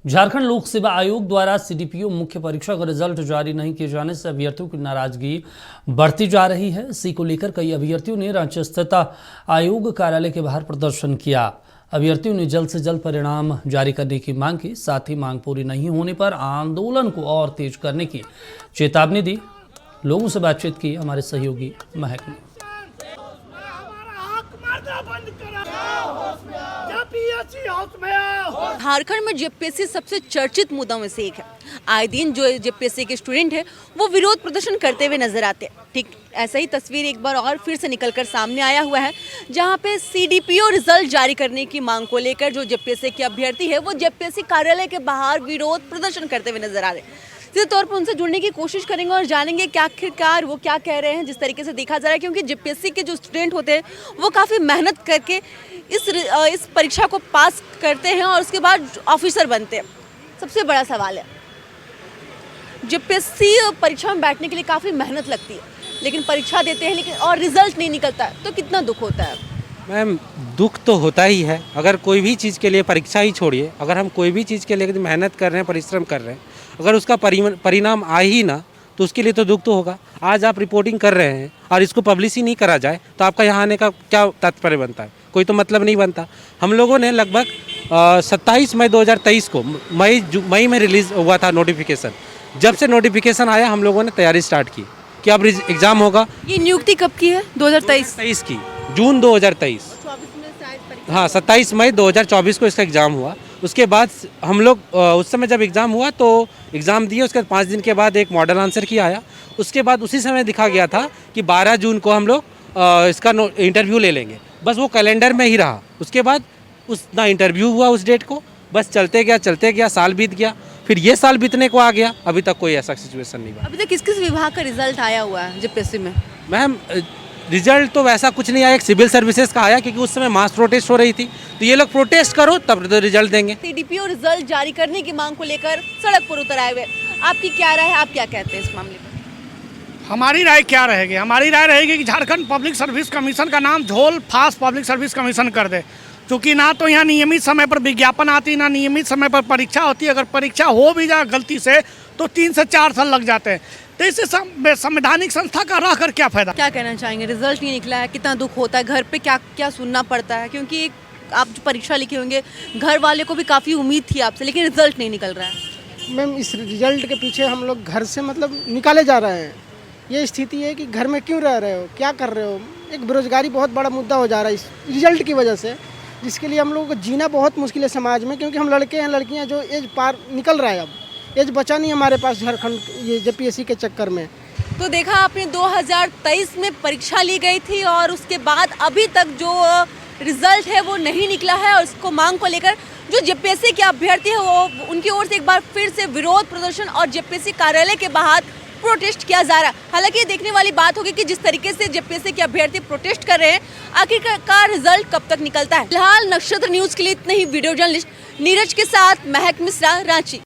झारखंड लोक सेवा आयोग द्वारा सीडीपीओ मुख्य परीक्षा का रिजल्ट जारी नहीं किए जाने से अभ्यर्थियों की नाराजगी बढ़ती जा रही है। इसी को लेकर कई अभ्यर्थियों ने रांची स्थित आयोग कार्यालय के बाहर प्रदर्शन किया। अभ्यर्थियों ने जल्द से जल्द परिणाम जारी करने की मांग की। साथ ही मांग पूरी नहीं होने पर आंदोलन को और तेज करने की चेतावनी दी। लोगों से बातचीत की हमारे सहयोगी महक ने। झारखंड में जेपीएससी सबसे चर्चित मुद्दों में से एक है। आए दिन जो जेपीएससी के स्टूडेंट है वो विरोध प्रदर्शन करते हुए नजर आते हैं। ठीक ऐसा ही तस्वीर एक बार और फिर से निकलकर सामने आया हुआ है, जहां पे सीडीपीओ रिजल्ट जारी करने की मांग को लेकर जो जेपीएससी के अभ्यर्थी है वो जेपीएससी कार्यालय के बाहर विरोध प्रदर्शन करते हुए नजर आ रहे हैं। सीधे तौर पर उनसे जुड़ने की कोशिश करेंगे और जानेंगे कि आखिरकार वो क्या कह रहे हैं। जिस तरीके से देखा जा रहा है, क्योंकि जेपीएससी के जो स्टूडेंट होते हैं वो काफ़ी मेहनत करके इस परीक्षा को पास करते हैं और उसके बाद ऑफिसर बनते हैं। सबसे बड़ा सवाल है, जेपीएससी परीक्षा में बैठने के लिए काफ़ी मेहनत लगती है, लेकिन परीक्षा देते हैं लेकिन और रिजल्ट नहीं निकलता है, तो कितना दुख होता है? मैम, दुख तो होता ही है। अगर कोई भी चीज़ के लिए, परीक्षा ही छोड़िए, अगर हम कोई भी चीज़ के लिए मेहनत कर रहे हैं, परिश्रम कर रहे हैं, अगर उसका परिणाम आ ही ना तो उसके लिए तो दुख तो होगा। आज आप रिपोर्टिंग कर रहे हैं और इसको पब्लिश ही नहीं करा जाए तो आपका यहाँ आने का क्या तात्पर्य बनता है? कोई तो मतलब नहीं बनता। हम लोगों ने लगभग 27 मई 2023 को मई में रिलीज़ हुआ था नोटिफिकेशन। जब से नोटिफिकेशन आया हम लोगों ने तैयारी स्टार्ट की कि अब एग्ज़ाम होगा। ये नियुक्ति कब की है? 2023 की, जून 2023। हाँ, 27 मई 2024 को इसका एग्ज़ाम हुआ। उसके बाद हम लोग उस समय जब एग्ज़ाम हुआ तो एग्ज़ाम दिए, उसके 5 दिन के बाद एक मॉडल आंसर की आया। उसके बाद उसी समय दिखा गया था कि 12 जून को हम लोग इसका इंटरव्यू ले लेंगे। बस वो कैलेंडर में ही रहा। उसके बाद ना इंटरव्यू हुआ उस डेट को, बस चलते गया, साल बीत गया। फिर ये साल बीतने को आ गया, अभी तक कोई ऐसा सिचुएशन नहीं हुआ। अभी तक किस किस विभाग का रिजल्ट आया हुआ है जेपीएससी में? मैम, रिजल्ट तो वैसा कुछ नहीं आया। एक सिविल सर्विसेज का आया, क्योंकि उस समय मास प्रोटेस्ट हो रही थी, तो ये लोग प्रोटेस्ट करो तब तो रिजल्ट देंगे। सीडीपीओ रिजल्ट जारी करने की मांग को लेकर सड़क पर उतर आए हुए, आपकी क्या राय है? आप क्या कहते हैं इस मामले पर? हमारी राय क्या रहेगी? हमारी राय रहेगी कि झारखंड पब्लिक सर्विस कमीशन का नाम झोल फास्ट पब्लिक सर्विस कमीशन कर दे, क्योंकि ना तो यहाँ नियमित समय पर विज्ञापन आती, ना नियमित समय पर परीक्षा होती है। अगर परीक्षा हो भी जाए गलती से तो 3 से 4 साल लग जाते हैं। तो इससे संवैधानिक संस्था का रह कर क्या फायदा? क्या कहना चाहेंगे? रिजल्ट नहीं निकला है, कितना दुख होता है, घर पे क्या क्या सुनना पड़ता है? क्योंकि आप जो परीक्षा लिखे होंगे, घर वाले को भी काफ़ी उम्मीद थी आपसे, लेकिन रिजल्ट नहीं निकल रहा है। मैम, इस रिजल्ट के पीछे हम लोग घर से निकाले जा रहे हैं। ये स्थिति है कि घर में क्यों रह रहे हो, क्या कर रहे हो? एक बेरोजगारी बहुत बड़ा मुद्दा हो जा रहा है इस रिजल्ट की वजह से, जिसके लिए हम लोगों को जीना बहुत मुश्किल है समाज में। क्योंकि हम लड़के हैं, लड़कियां, जो एज पार निकल रहा है, अब एज बचा नहीं हमारे पास झारखंड ये जेपीएससी के चक्कर में। तो देखा आपने, 2023 में परीक्षा ली गई थी और उसके बाद अभी तक जो रिजल्ट है वो नहीं निकला है, और इसको मांग को लेकर जो जेपीएससी के अभ्यर्थी है वो उनकी ओर से एक बार फिर से विरोध प्रदर्शन और जेपीएससी कार्यालय के बाहर प्रोटेस्ट किया जा रहा है। हालांकि ये देखने वाली बात होगी कि जिस तरीके से जेपीएससी के अभ्यर्थी प्रोटेस्ट कर रहे हैं, आखिरकार रिजल्ट कब तक निकलता है। फिलहाल नक्षत्र न्यूज के लिए इतने ही। वीडियो जर्नलिस्ट नीरज के साथ महक मिश्रा, रांची।